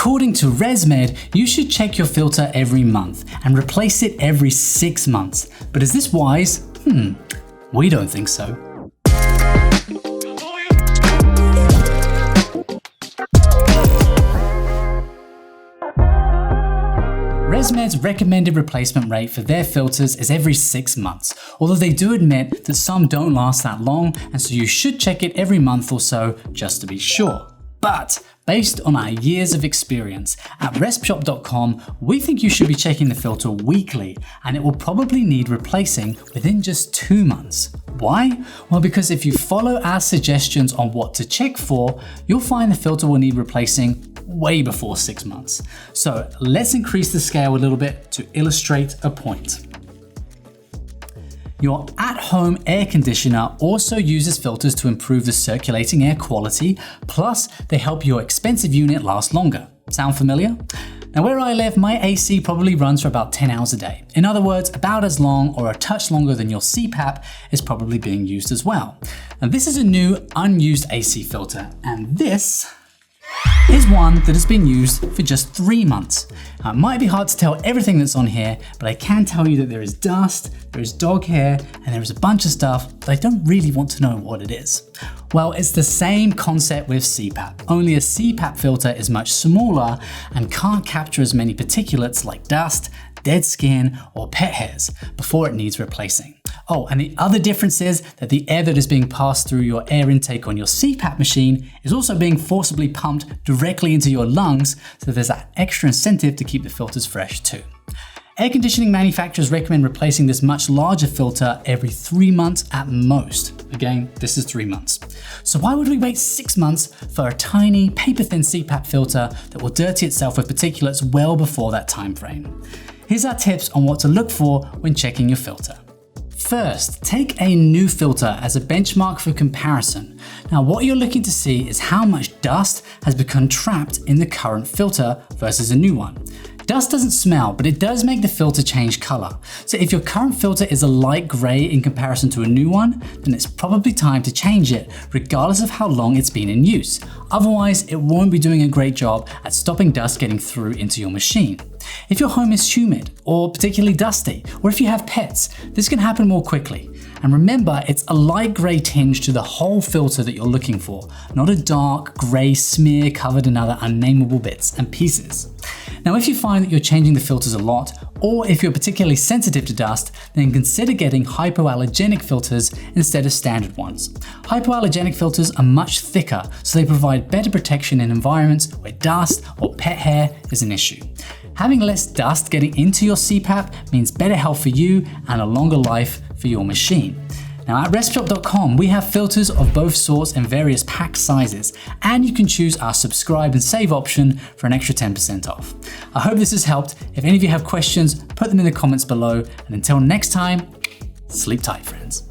according to ResMed, you should check your filter every month and replace it every 6 months. But is this wise? We don't think so. ResMed's recommended replacement rate for their filters is every 6 months, although they do admit that some don't last that long, and so you should check it every month or so just to be sure. But based on our years of experience at Respshop.com, we think you should be checking the filter weekly, and it will probably need replacing within just 2 months. Why? Well, because if you follow our suggestions on what to check for, you'll find the filter will need replacing way before 6 months. So let's increase the scale a little bit to illustrate a point. Your at-home air conditioner also uses filters to improve the circulating air quality, plus they help your expensive unit last longer. Sound familiar? Now where I live, my AC probably runs for about 10 hours a day. In other words, about as long or a touch longer than your CPAP is probably being used as well. And this is a new unused AC filter, and this is one that has been used for just 3 months. Now, it might be hard to tell everything that's on here, but I can tell you that there is dust, there is dog hair, and there is a bunch of stuff that I don't really want to know what it is. Well, it's the same concept with CPAP, only a CPAP filter is much smaller and can't capture as many particulates like dust, dead skin, or pet hairs before it needs replacing. Oh, and the other difference is that the air that is being passed through your air intake on your CPAP machine is also being forcibly pumped directly into your lungs, so there's that extra incentive to keep the filters fresh too. Air conditioning manufacturers recommend replacing this much larger filter every 3 months at most. Again, this is 3 months. So why would we wait 6 months for a tiny, paper-thin CPAP filter that will dirty itself with particulates well before that time frame? Here's our tips on what to look for when checking your filter. First, take a new filter as a benchmark for comparison. Now, what you're looking to see is how much dust has become trapped in the current filter versus a new one. Dust doesn't smell, but it does make the filter change color. So if your current filter is a light gray in comparison to a new one, then it's probably time to change it, regardless of how long it's been in use. Otherwise, it won't be doing a great job at stopping dust getting through into your machine. If your home is humid or particularly dusty, or if you have pets, this can happen more quickly. And remember, it's a light gray tinge to the whole filter that you're looking for, not a dark gray smear covered in other unnameable bits and pieces. Now, if you find that you're changing the filters a lot, or if you're particularly sensitive to dust, then consider getting hypoallergenic filters instead of standard ones. Hypoallergenic filters are much thicker, so they provide better protection in environments where dust or pet hair is an issue. Having less dust getting into your CPAP means better health for you and a longer life for your machine. Now at Respshop.com, we have filters of both sorts in various pack sizes, and you can choose our subscribe and save option for an extra 10% off. I hope this has helped. If any of you have questions, put them in the comments below, and until next time, sleep tight, friends.